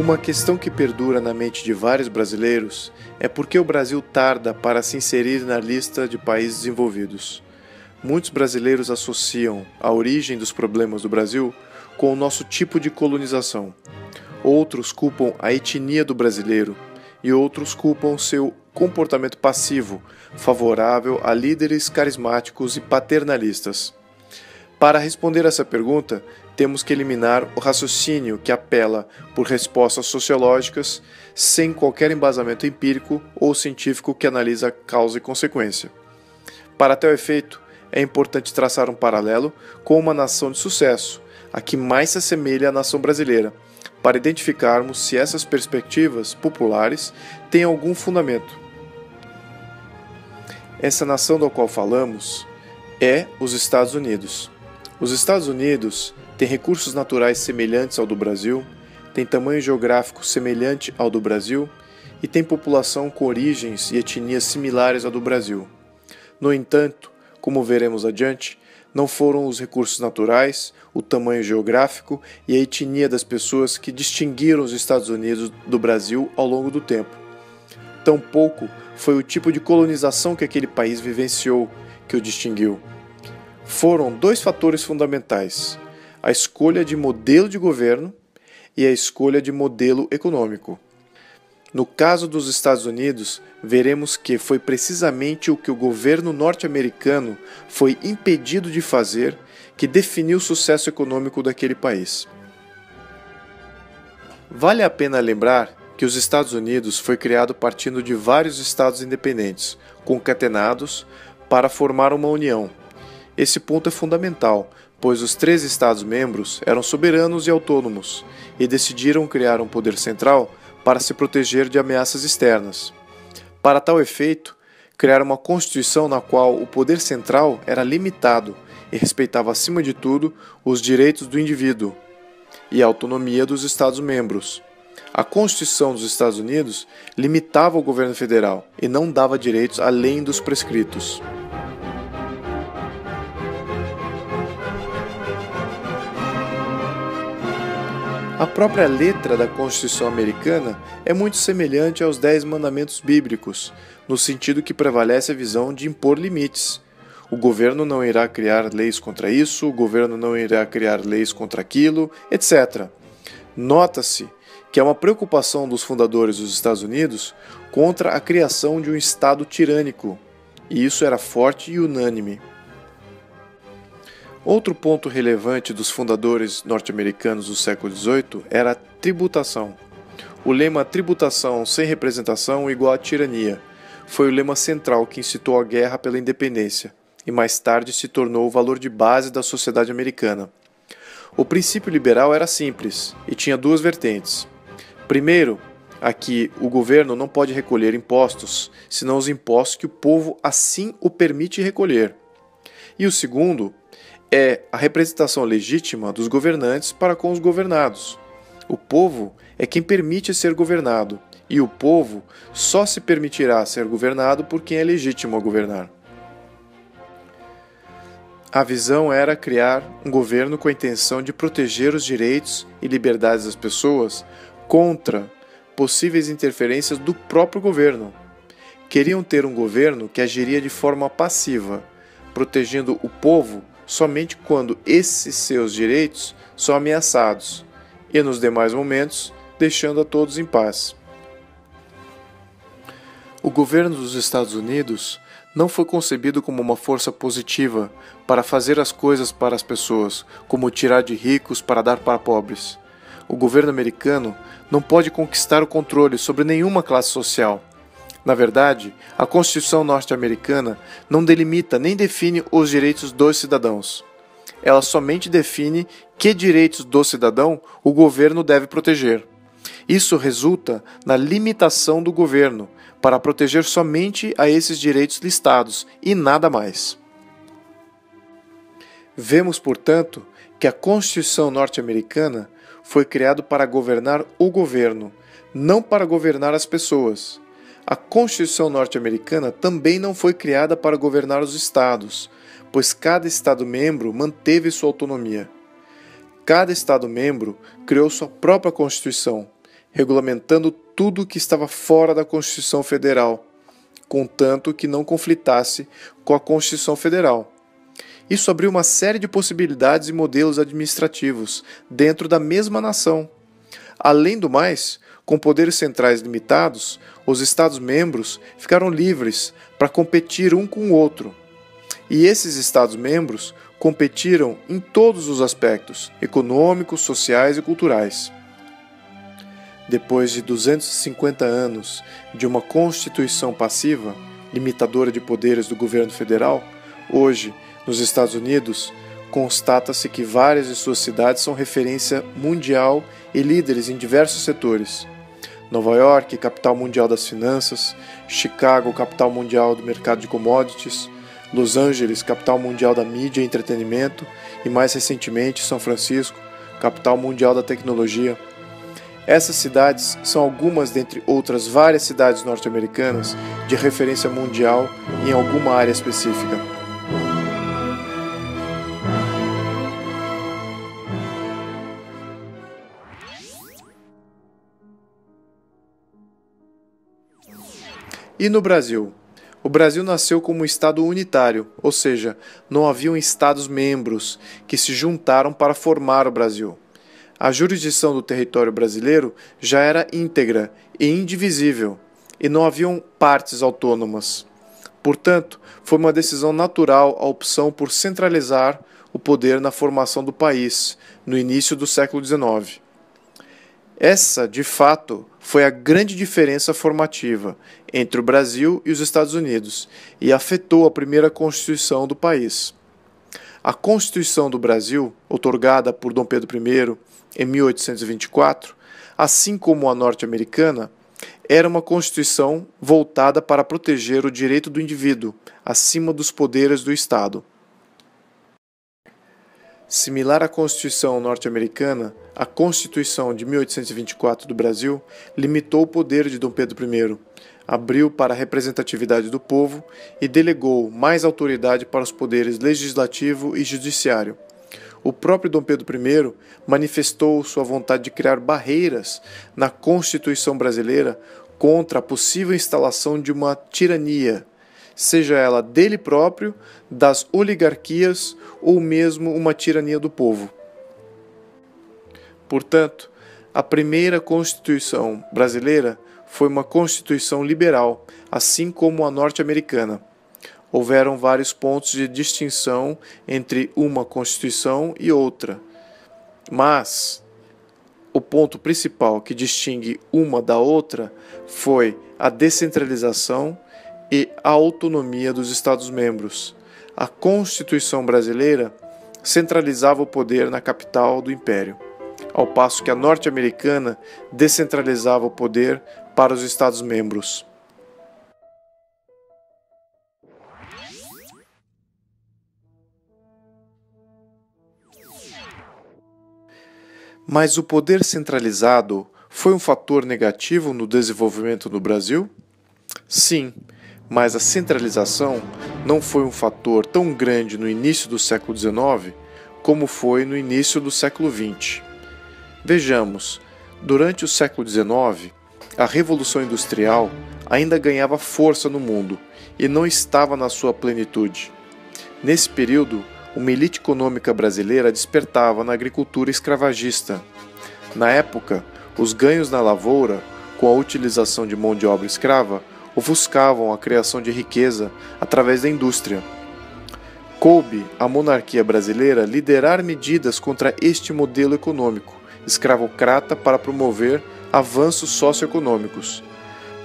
Uma questão que perdura na mente de vários brasileiros é por que o Brasil tarda para se inserir na lista de países desenvolvidos. Muitos brasileiros associam a origem dos problemas do Brasil com o nosso tipo de colonização. Outros culpam a etnia do brasileiro e outros culpam seu comportamento passivo, favorável a líderes carismáticos e paternalistas. Para responder essa pergunta, temos que eliminar o raciocínio que apela por respostas sociológicas sem qualquer embasamento empírico ou científico que analisa causa e consequência. Para tal efeito, é importante traçar um paralelo com uma nação de sucesso, a que mais se assemelha à nação brasileira, para identificarmos se essas perspectivas populares têm algum fundamento. Essa nação da qual falamos é os Estados Unidos. Os Estados Unidos têm recursos naturais semelhantes ao do Brasil, têm tamanho geográfico semelhante ao do Brasil e têm população com origens e etnias similares ao do Brasil. No entanto, como veremos adiante, não foram os recursos naturais, o tamanho geográfico e a etnia das pessoas que distinguiram os Estados Unidos do Brasil ao longo do tempo. Tampouco foi o tipo de colonização que aquele país vivenciou que o distinguiu. Foram dois fatores fundamentais: a escolha de modelo de governo e a escolha de modelo econômico. No caso dos Estados Unidos, veremos que foi precisamente o que o governo norte-americano foi impedido de fazer que definiu o sucesso econômico daquele país. Vale a pena lembrar que os Estados Unidos foi criado partindo de vários estados independentes, concatenados, para formar uma união. Esse ponto é fundamental, pois os 13 Estados-membros eram soberanos e autônomos e decidiram criar um poder central para se proteger de ameaças externas. Para tal efeito, criaram uma Constituição na qual o poder central era limitado e respeitava acima de tudo os direitos do indivíduo e a autonomia dos Estados-membros. A Constituição dos Estados Unidos limitava o governo federal e não dava direitos além dos prescritos. A própria letra da Constituição americana é muito semelhante aos 10 mandamentos bíblicos, no sentido que prevalece a visão de impor limites. O governo não irá criar leis contra isso, o governo não irá criar leis contra aquilo, etc. Nota-se que é uma preocupação dos fundadores dos Estados Unidos contra a criação de um Estado tirânico, e isso era forte e unânime. Outro ponto relevante dos fundadores norte-americanos do século XVIII era a tributação. O lema "tributação sem representação igual a tirania" foi o lema central que incitou a guerra pela independência e mais tarde se tornou o valor de base da sociedade americana. O princípio liberal era simples e tinha duas vertentes. Primeiro, aqui o governo não pode recolher impostos, senão os impostos que o povo assim o permite recolher. E o segundo é a representação legítima dos governantes para com os governados. O povo é quem permite ser governado, e o povo só se permitirá ser governado por quem é legítimo a governar. A visão era criar um governo com a intenção de proteger os direitos e liberdades das pessoas contra possíveis interferências do próprio governo. Queriam ter um governo que agiria de forma passiva, protegendo o povo somente quando esses seus direitos são ameaçados, e nos demais momentos, deixando a todos em paz. O governo dos Estados Unidos não foi concebido como uma força positiva para fazer as coisas para as pessoas, como tirar de ricos para dar para pobres. O governo americano não pode conquistar o controle sobre nenhuma classe social. Na verdade, a Constituição norte-americana não delimita nem define os direitos dos cidadãos. Ela somente define que direitos do cidadão o governo deve proteger. Isso resulta na limitação do governo para proteger somente a esses direitos listados e nada mais. Vemos, portanto, que a Constituição norte-americana foi criada para governar o governo, não para governar as pessoas. A Constituição norte-americana também não foi criada para governar os estados, pois cada Estado-membro manteve sua autonomia. Cada Estado-membro criou sua própria Constituição, regulamentando tudo que estava fora da Constituição Federal, contanto que não conflitasse com a Constituição Federal. Isso abriu uma série de possibilidades e modelos administrativos dentro da mesma nação. Além do mais, com poderes centrais limitados, os Estados-membros ficaram livres para competir um com o outro. E esses Estados-membros competiram em todos os aspectos, econômicos, sociais e culturais. Depois de 250 anos de uma Constituição passiva, limitadora de poderes do governo federal, hoje, nos Estados Unidos, constata-se que várias de suas cidades são referência mundial e líderes em diversos setores. Nova York, capital mundial das finanças; Chicago, capital mundial do mercado de commodities; Los Angeles, capital mundial da mídia e entretenimento; e mais recentemente, São Francisco, capital mundial da tecnologia. Essas cidades são algumas dentre outras várias cidades norte-americanas de referência mundial em alguma área específica. E no Brasil? O Brasil nasceu como um estado unitário, ou seja, não haviam estados-membros que se juntaram para formar o Brasil. A jurisdição do território brasileiro já era íntegra e indivisível, e não haviam partes autônomas. Portanto, foi uma decisão natural a opção por centralizar o poder na formação do país, no início do século XIX. Essa, de fato, foi a grande diferença formativa entre o Brasil e os Estados Unidos e afetou a primeira Constituição do país. A Constituição do Brasil, outorgada por Dom Pedro I em 1824, assim como a norte-americana, era uma Constituição voltada para proteger o direito do indivíduo acima dos poderes do Estado. Similar à Constituição norte-americana, a Constituição de 1824 do Brasil limitou o poder de Dom Pedro I, abriu para a representatividade do povo e delegou mais autoridade para os poderes legislativo e judiciário. O próprio Dom Pedro I manifestou sua vontade de criar barreiras na Constituição brasileira contra a possível instalação de uma tirania, seja ela dele próprio, das oligarquias ou mesmo uma tirania do povo. Portanto, a primeira Constituição brasileira foi uma Constituição liberal, assim como a norte-americana. Houveram vários pontos de distinção entre uma Constituição e outra, mas o ponto principal que distingue uma da outra foi a descentralização e a autonomia dos Estados-membros. A Constituição brasileira centralizava o poder na capital do Império, ao passo que a norte-americana descentralizava o poder para os Estados-membros. Mas o poder centralizado foi um fator negativo no desenvolvimento no Brasil? Sim, mas a centralização não foi um fator tão grande no início do século XIX como foi no início do século XX. Vejamos, durante o século XIX, a Revolução Industrial ainda ganhava força no mundo e não estava na sua plenitude. Nesse período, uma elite econômica brasileira despertava na agricultura escravagista. Na época, os ganhos na lavoura, com a utilização de mão de obra escrava, ofuscavam a criação de riqueza através da indústria. Coube à monarquia brasileira liderar medidas contra este modelo econômico, escravocrata, para promover avanços socioeconômicos.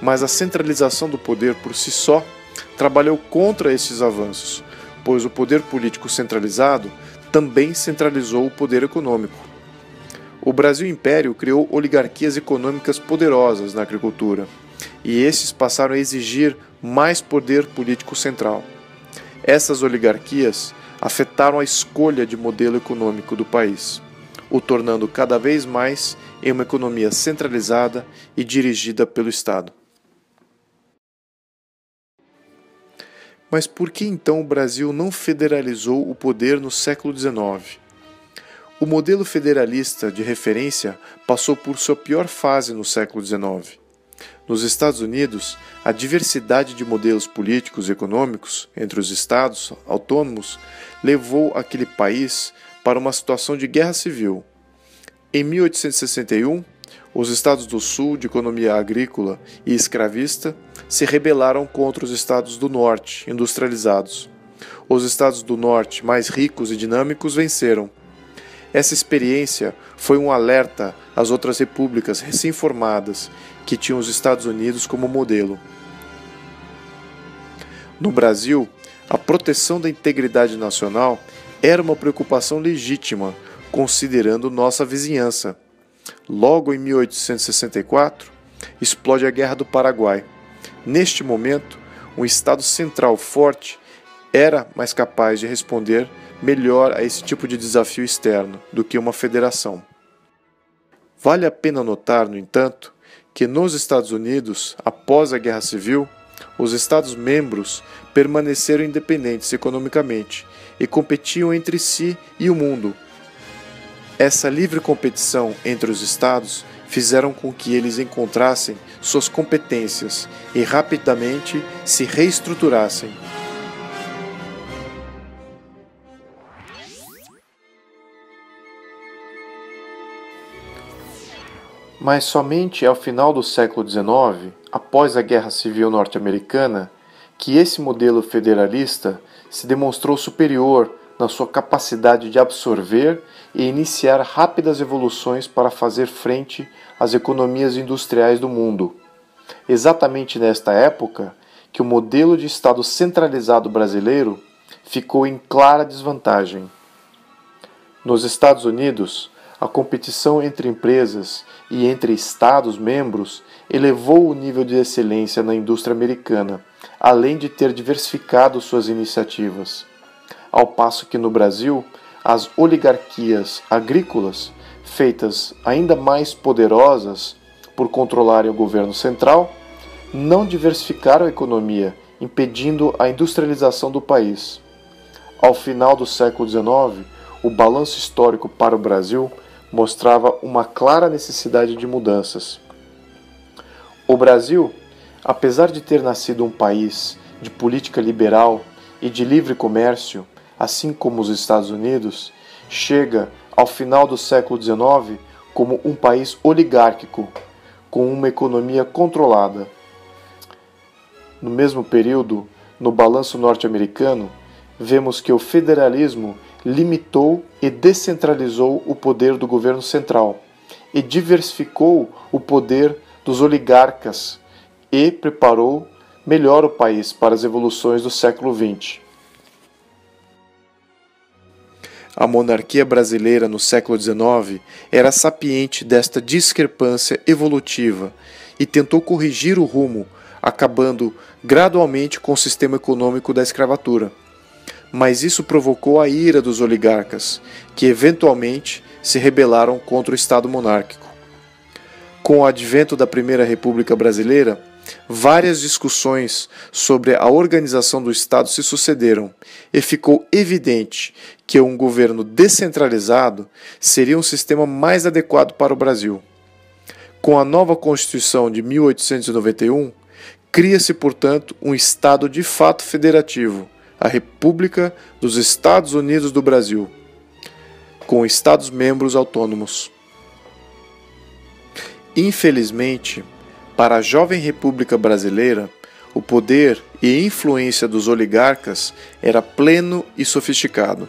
Mas a centralização do poder por si só trabalhou contra esses avanços, pois o poder político centralizado também centralizou o poder econômico. O Brasil Império criou oligarquias econômicas poderosas na agricultura, e esses passaram a exigir mais poder político central. Essas oligarquias afetaram a escolha de modelo econômico do país, o tornando cada vez mais em uma economia centralizada e dirigida pelo Estado. Mas por que então o Brasil não federalizou o poder no século XIX? O modelo federalista de referência passou por sua pior fase no século XIX. Nos Estados Unidos, a diversidade de modelos políticos e econômicos entre os estados autônomos levou aquele país para uma situação de guerra civil. Em 1861, os estados do sul, de economia agrícola e escravista, se rebelaram contra os estados do norte, industrializados. Os estados do norte, mais ricos e dinâmicos, venceram. Essa experiência foi um alerta às outras repúblicas recém-formadas que tinham os Estados Unidos como modelo. No Brasil, a proteção da integridade nacional era uma preocupação legítima, considerando nossa vizinhança. Logo em 1864, explode a Guerra do Paraguai. Neste momento, um Estado central forte era mais capaz de responder melhor a esse tipo de desafio externo do que uma federação. Vale a pena notar, no entanto, que nos Estados Unidos, após a Guerra Civil, os Estados-membros permaneceram independentes economicamente e competiam entre si e o mundo. Essa livre competição entre os Estados fizeram com que eles encontrassem suas competências e rapidamente se reestruturassem. Mas somente ao final do século XIX, após a Guerra Civil Norte-Americana, que esse modelo federalista se demonstrou superior na sua capacidade de absorver e iniciar rápidas evoluções para fazer frente às economias industriais do mundo. Exatamente nesta época que o modelo de Estado centralizado brasileiro ficou em clara desvantagem. Nos Estados Unidos, a competição entre empresas e entre Estados-membros elevou o nível de excelência na indústria americana, além de ter diversificado suas iniciativas. Ao passo que no Brasil, as oligarquias agrícolas, feitas ainda mais poderosas por controlarem o governo central, não diversificaram a economia, impedindo a industrialização do país. Ao final do século XIX, o balanço histórico para o Brasil mostrava uma clara necessidade de mudanças. O Brasil, apesar de ter nascido um país de política liberal e de livre comércio, assim como os Estados Unidos, chega ao final do século XIX como um país oligárquico, com uma economia controlada. No mesmo período, no balanço norte-americano, vemos que o federalismo limitou e descentralizou o poder do governo central e diversificou o poder dos oligarcas e preparou melhor o país para as evoluções do século XX. A monarquia brasileira no século XIX era sapiente desta discrepância evolutiva e tentou corrigir o rumo, acabando gradualmente com o sistema econômico da escravatura. Mas isso provocou a ira dos oligarcas, que eventualmente se rebelaram contra o Estado monárquico. Com o advento da Primeira República Brasileira, várias discussões sobre a organização do Estado se sucederam e ficou evidente que um governo descentralizado seria um sistema mais adequado para o Brasil. Com a nova Constituição de 1891, cria-se, portanto, um Estado de fato federativo, a República dos Estados Unidos do Brasil, com Estados-membros autônomos. Infelizmente, para a jovem República Brasileira, o poder e influência dos oligarcas era pleno e sofisticado.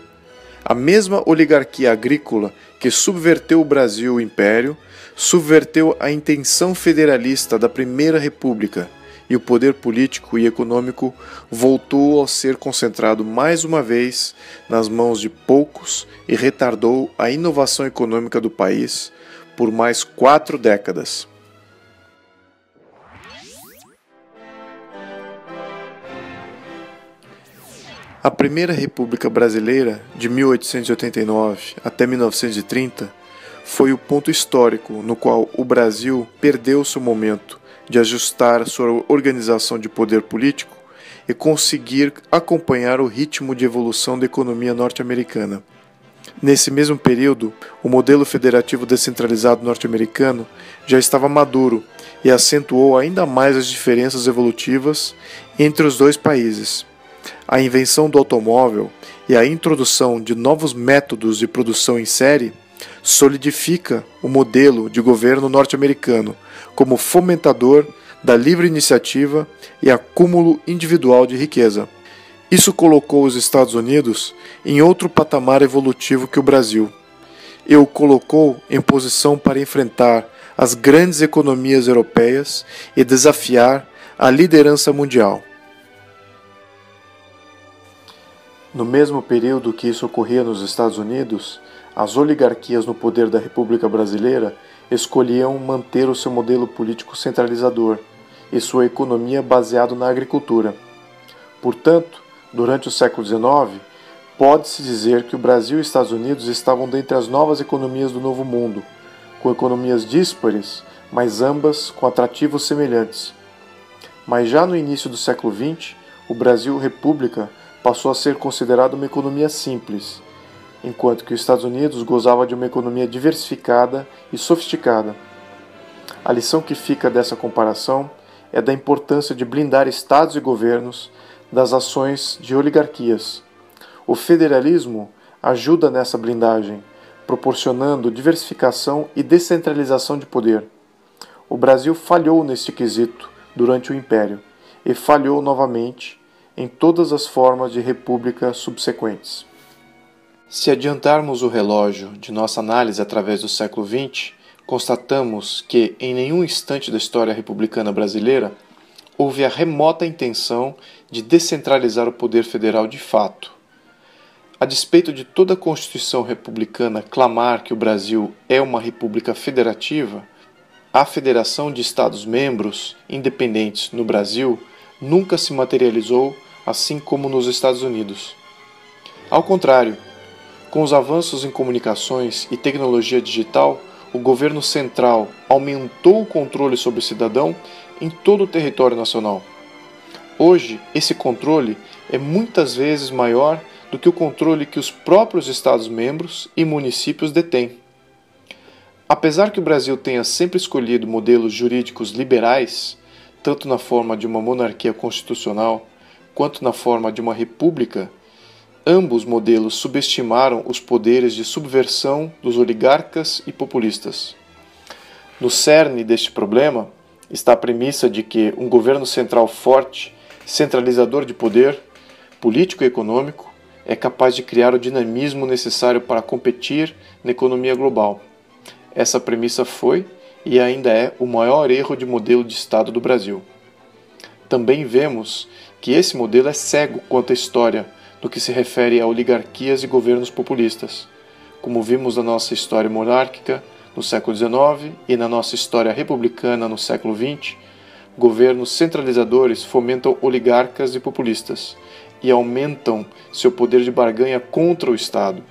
A mesma oligarquia agrícola que subverteu o Brasil Império, subverteu a intenção federalista da Primeira República, e o poder político e econômico voltou a ser concentrado mais uma vez nas mãos de poucos e retardou a inovação econômica do país por mais 4 décadas. A Primeira República Brasileira, de 1889 até 1930, foi o ponto histórico no qual o Brasil perdeu seu momento de ajustar sua organização de poder político e conseguir acompanhar o ritmo de evolução da economia norte-americana. Nesse mesmo período, o modelo federativo descentralizado norte-americano já estava maduro e acentuou ainda mais as diferenças evolutivas entre os dois países. A invenção do automóvel e a introdução de novos métodos de produção em série solidifica o modelo de governo norte-americano como fomentador da livre iniciativa e acúmulo individual de riqueza. Isso colocou os Estados Unidos em outro patamar evolutivo que o Brasil e o colocou em posição para enfrentar as grandes economias europeias e desafiar a liderança mundial. No mesmo período que isso ocorria nos Estados Unidos, as oligarquias no poder da República Brasileira escolhiam manter o seu modelo político centralizador e sua economia baseada na agricultura. Portanto, durante o século XIX, pode-se dizer que o Brasil e os Estados Unidos estavam dentre as novas economias do Novo Mundo, com economias díspares, mas ambas com atrativos semelhantes. Mas já no início do século XX, o Brasil República passou a ser considerado uma economia simples, enquanto que os Estados Unidos gozava de uma economia diversificada e sofisticada. A lição que fica dessa comparação é da importância de blindar estados e governos das ações de oligarquias. O federalismo ajuda nessa blindagem, proporcionando diversificação e descentralização de poder. O Brasil falhou neste quesito durante o Império e falhou novamente em todas as formas de república subsequentes. Se adiantarmos o relógio de nossa análise através do século XX, constatamos que, em nenhum instante da história republicana brasileira, houve a remota intenção de descentralizar o poder federal de fato. A despeito de toda a Constituição republicana clamar que o Brasil é uma república federativa, a federação de Estados-membros independentes no Brasil nunca se materializou assim como nos Estados Unidos. Ao contrário, com os avanços em comunicações e tecnologia digital, o governo central aumentou o controle sobre o cidadão em todo o território nacional. Hoje, esse controle é muitas vezes maior do que o controle que os próprios Estados-membros e municípios detêm. Apesar que o Brasil tenha sempre escolhido modelos jurídicos liberais, tanto na forma de uma monarquia constitucional quanto na forma de uma república, ambos modelos subestimaram os poderes de subversão dos oligarcas e populistas. No cerne deste problema está a premissa de que um governo central forte, centralizador de poder, político e econômico, é capaz de criar o dinamismo necessário para competir na economia global. Essa premissa foi e ainda é o maior erro de modelo de Estado do Brasil. Também vemos que esse modelo é cego quanto à história no que se refere a oligarquias e governos populistas, como vimos na nossa história monárquica no século XIX e na nossa história republicana no século XX. Governos centralizadores fomentam oligarcas e populistas e aumentam seu poder de barganha contra o Estado.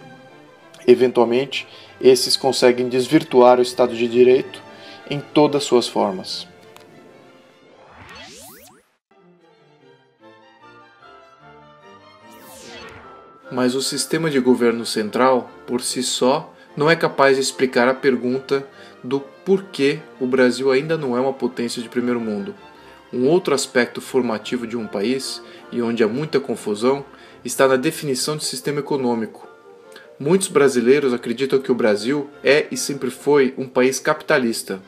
Eventualmente, esses conseguem desvirtuar o Estado de Direito em todas suas formas. Mas o sistema de governo central, por si só, não é capaz de explicar a pergunta do porquê o Brasil ainda não é uma potência de primeiro mundo. Um outro aspecto formativo de um país, e onde há muita confusão, está na definição de sistema econômico. Muitos brasileiros acreditam que o Brasil é e sempre foi um país capitalista.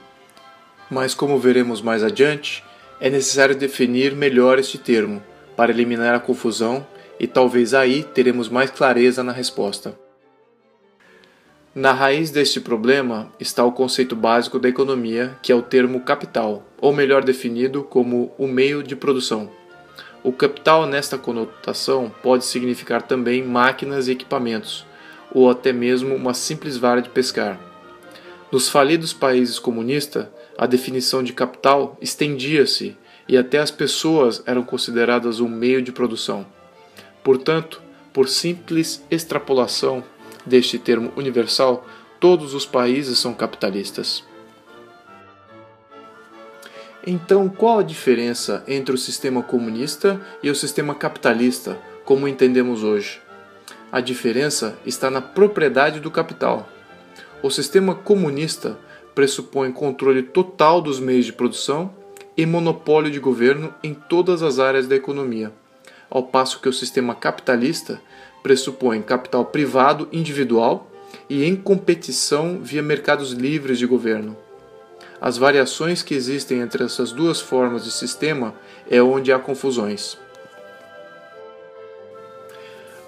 Mas, como veremos mais adiante, é necessário definir melhor este termo, para eliminar a confusão, e talvez aí teremos mais clareza na resposta. Na raiz deste problema está o conceito básico da economia, que é o termo capital, ou melhor definido como o meio de produção. O capital nesta conotação pode significar também máquinas e equipamentos, ou até mesmo uma simples vara de pescar. Nos falidos países comunistas, a definição de capital estendia-se e até as pessoas eram consideradas um meio de produção. Portanto, por simples extrapolação deste termo universal, todos os países são capitalistas. Então, qual a diferença entre o sistema comunista e o sistema capitalista, como entendemos hoje? A diferença está na propriedade do capital. O sistema comunista pressupõe controle total dos meios de produção e monopólio de governo em todas as áreas da economia, ao passo que o sistema capitalista pressupõe capital privado individual e em competição via mercados livres de governo. As variações que existem entre essas duas formas de sistema é onde há confusões.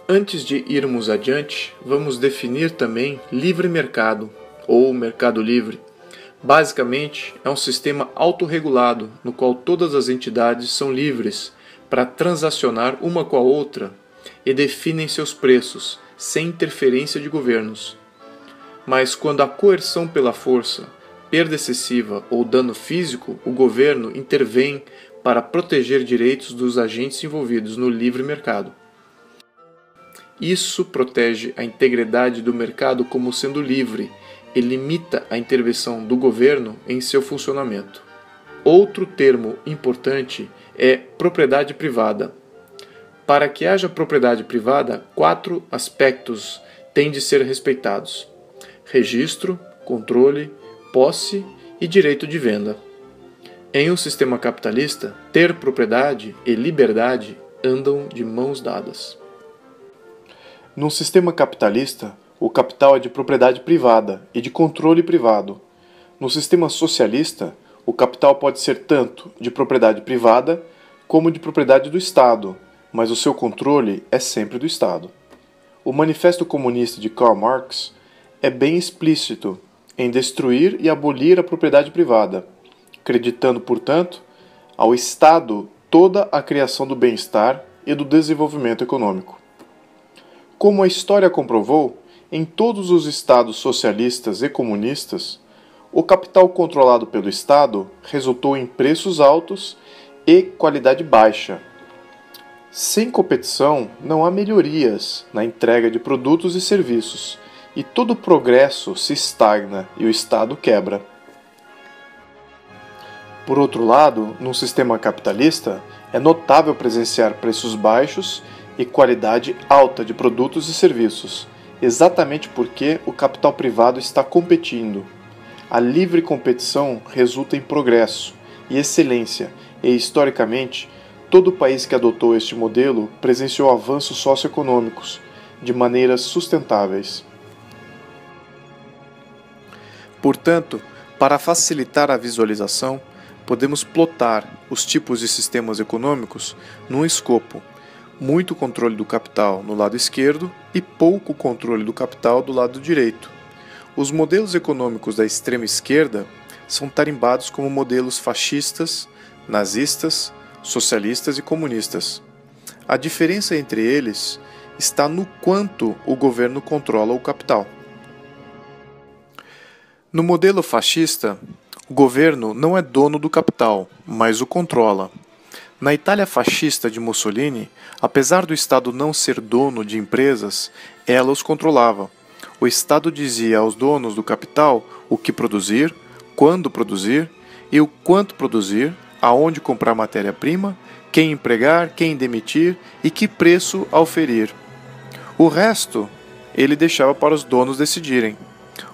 Antes de irmos adiante, vamos definir também livre mercado, ou mercado livre. Basicamente, é um sistema autorregulado, no qual todas as entidades são livres para transacionar uma com a outra e definem seus preços, sem interferência de governos. Mas quando há coerção pela força, perda excessiva ou dano físico, o governo intervém para proteger direitos dos agentes envolvidos no livre mercado. Isso protege a integridade do mercado como sendo livre e limita a intervenção do governo em seu funcionamento. Outro termo importante é propriedade privada. Para que haja propriedade privada, 4 aspectos têm de ser respeitados: registro, controle, posse e direito de venda. Em um sistema capitalista, ter propriedade e liberdade andam de mãos dadas. Num sistema capitalista, o capital é de propriedade privada e de controle privado. No sistema socialista, o capital pode ser tanto de propriedade privada como de propriedade do Estado, mas o seu controle é sempre do Estado. O Manifesto Comunista de Karl Marx é bem explícito em destruir e abolir a propriedade privada, acreditando, portanto, ao Estado toda a criação do bem-estar e do desenvolvimento econômico. Como a história comprovou, em todos os estados socialistas e comunistas, o capital controlado pelo Estado resultou em preços altos e qualidade baixa. Sem competição, não há melhorias na entrega de produtos e serviços, e todo progresso se estagna e o Estado quebra. Por outro lado, num sistema capitalista, é notável presenciar preços baixos e qualidade alta de produtos e serviços, exatamente porque o capital privado está competindo. A livre competição resulta em progresso e excelência, e historicamente, todo país que adotou este modelo presenciou avanços socioeconômicos de maneiras sustentáveis. Portanto, para facilitar a visualização, podemos plotar os tipos de sistemas econômicos num escopo: muito controle do capital no lado esquerdo e pouco controle do capital do lado direito. Os modelos econômicos da extrema esquerda são tarimbados como modelos fascistas, nazistas, socialistas e comunistas. A diferença entre eles está no quanto o governo controla o capital. No modelo fascista, o governo não é dono do capital, mas o controla. Na Itália fascista de Mussolini, apesar do Estado não ser dono de empresas, ela os controlava. O Estado dizia aos donos do capital o que produzir, quando produzir e o quanto produzir, aonde comprar matéria-prima, quem empregar, quem demitir e que preço auferir. O resto ele deixava para os donos decidirem.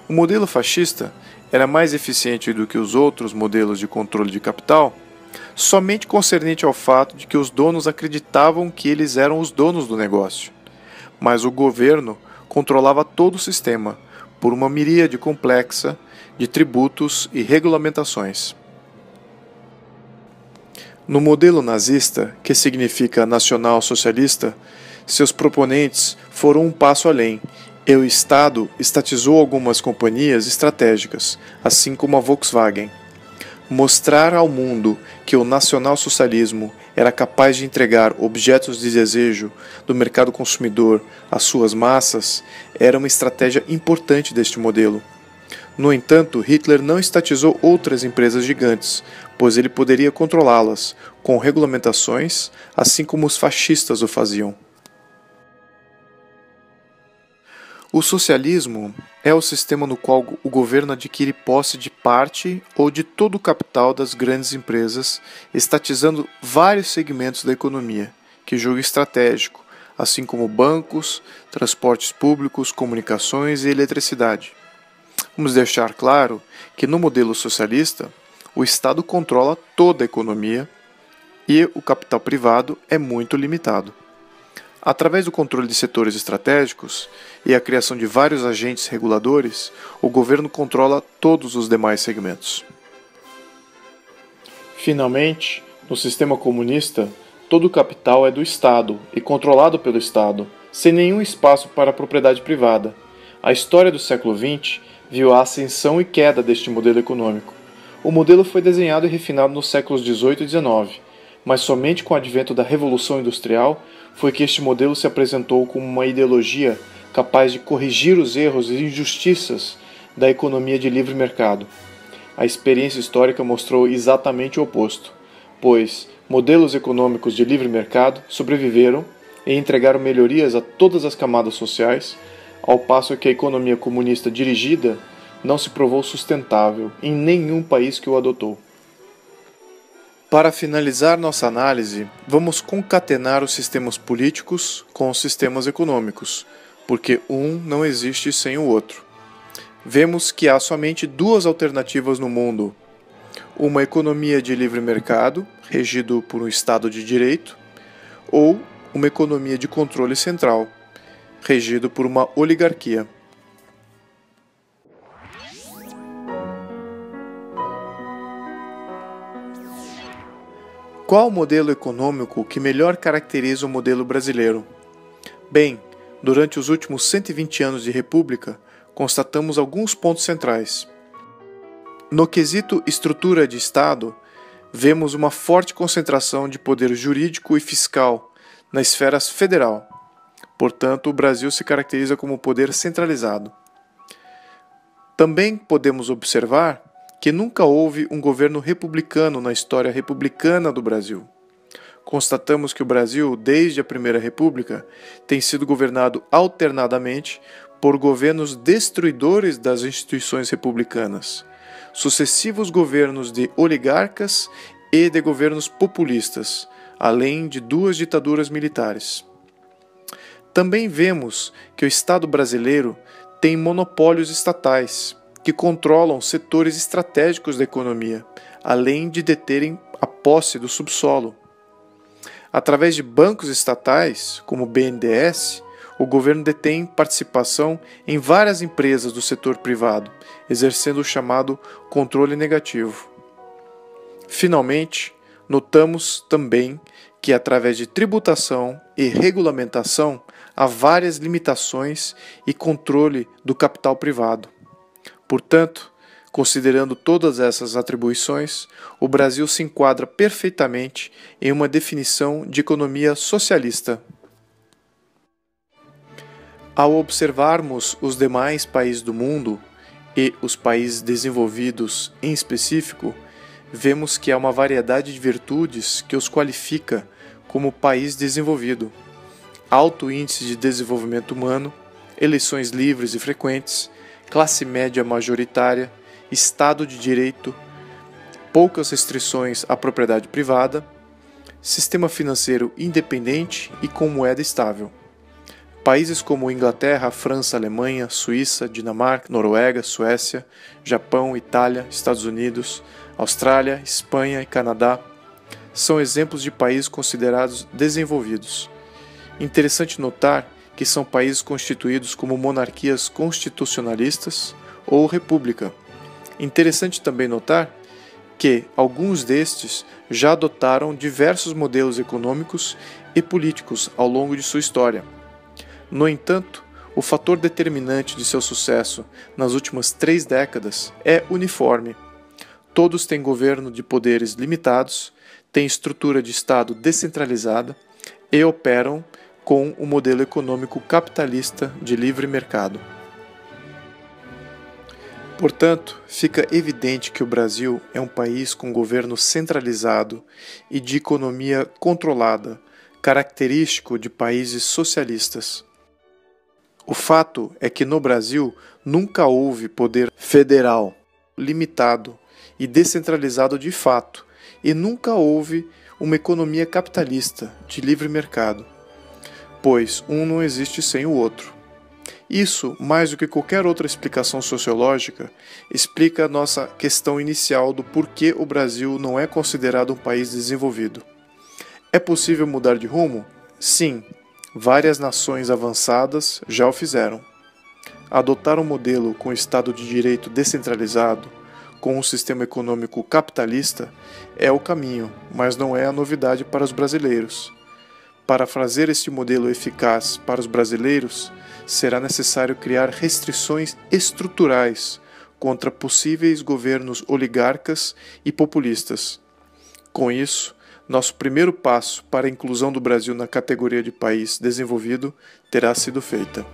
O modelo fascista era mais eficiente do que os outros modelos de controle de capital, somente concernente ao fato de que os donos acreditavam que eles eram os donos do negócio. Mas o governo controlava todo o sistema, por uma miríade complexa de tributos e regulamentações. No modelo nazista, que significa nacional-socialista, seus proponentes foram um passo além, e o Estado estatizou algumas companhias estratégicas, assim como a Volkswagen. Mostrar ao mundo que o nacionalsocialismo era capaz de entregar objetos de desejo do mercado consumidor às suas massas era uma estratégia importante deste modelo. No entanto, Hitler não estatizou outras empresas gigantes, pois ele poderia controlá-las com regulamentações, assim como os fascistas o faziam. O socialismo é o sistema no qual o governo adquire posse de parte ou de todo o capital das grandes empresas, estatizando vários segmentos da economia, que julga estratégico, assim como bancos, transportes públicos, comunicações e eletricidade. Vamos deixar claro que no modelo socialista, o Estado controla toda a economia e o capital privado é muito limitado. Através do controle de setores estratégicos e a criação de vários agentes reguladores, o governo controla todos os demais segmentos. Finalmente, no sistema comunista, todo o capital é do Estado e controlado pelo Estado, sem nenhum espaço para a propriedade privada. A história do século XX viu a ascensão e queda deste modelo econômico. O modelo foi desenhado e refinado nos séculos XVIII e XIX, mas somente com o advento da Revolução Industrial foi que este modelo se apresentou como uma ideologia capaz de corrigir os erros e injustiças da economia de livre mercado. A experiência histórica mostrou exatamente o oposto, pois modelos econômicos de livre mercado sobreviveram e entregaram melhorias a todas as camadas sociais, ao passo que a economia comunista dirigida não se provou sustentável em nenhum país que o adotou. Para finalizar nossa análise, vamos concatenar os sistemas políticos com os sistemas econômicos, porque um não existe sem o outro. Vemos que há somente duas alternativas no mundo: uma economia de livre mercado, regido por um Estado de direito, ou uma economia de controle central, regido por uma oligarquia. Qual o modelo econômico que melhor caracteriza o modelo brasileiro? Bem, durante os últimos 120 anos de república, constatamos alguns pontos centrais. No quesito estrutura de Estado, vemos uma forte concentração de poder jurídico e fiscal na esfera federal. Portanto, o Brasil se caracteriza como poder centralizado. Também podemos observar que nunca houve um governo republicano na história republicana do Brasil. Constatamos que o Brasil, desde a Primeira República, tem sido governado alternadamente por governos destruidores das instituições republicanas, sucessivos governos de oligarcas e de governos populistas, além de duas ditaduras militares. Também vemos que o Estado brasileiro tem monopólios estatais, que controlam setores estratégicos da economia, além de deterem a posse do subsolo. Através de bancos estatais, como o BNDES, o governo detém participação em várias empresas do setor privado, exercendo o chamado controle negativo. Finalmente, notamos também que, através de tributação e regulamentação, há várias limitações e controle do capital privado. Portanto, considerando todas essas atribuições, o Brasil se enquadra perfeitamente em uma definição de economia socialista. Ao observarmos os demais países do mundo, e os países desenvolvidos em específico, vemos que há uma variedade de virtudes que os qualifica como país desenvolvido: alto índice de desenvolvimento humano, eleições livres e frequentes, classe média majoritária, Estado de direito, poucas restrições à propriedade privada, sistema financeiro independente e com moeda estável. Países como Inglaterra, França, Alemanha, Suíça, Dinamarca, Noruega, Suécia, Japão, Itália, Estados Unidos, Austrália, Espanha e Canadá são exemplos de países considerados desenvolvidos. Interessante notar que são países constituídos como monarquias constitucionalistas ou república. Interessante também notar que alguns destes já adotaram diversos modelos econômicos e políticos ao longo de sua história. No entanto, o fator determinante de seu sucesso nas últimas 3 décadas é uniforme. Todos têm governo de poderes limitados, têm estrutura de Estado descentralizada e operam com o modelo econômico capitalista de livre mercado. Portanto, fica evidente que o Brasil é um país com governo centralizado e de economia controlada, característico de países socialistas. O fato é que no Brasil nunca houve poder federal, limitado e descentralizado de fato, e nunca houve uma economia capitalista de livre mercado. pois um não existe sem o outro. Isso, mais do que qualquer outra explicação sociológica, explica a nossa questão inicial do porquê o Brasil não é considerado um país desenvolvido. É possível mudar de rumo? Sim, várias nações avançadas já o fizeram. Adotar um modelo com Estado de Direito descentralizado, com um sistema econômico capitalista, é o caminho, mas não é a novidade para os brasileiros. Para fazer este modelo eficaz para os brasileiros, será necessário criar restrições estruturais contra possíveis governos oligarcas e populistas. Com isso, nosso primeiro passo para a inclusão do Brasil na categoria de país desenvolvido terá sido feito.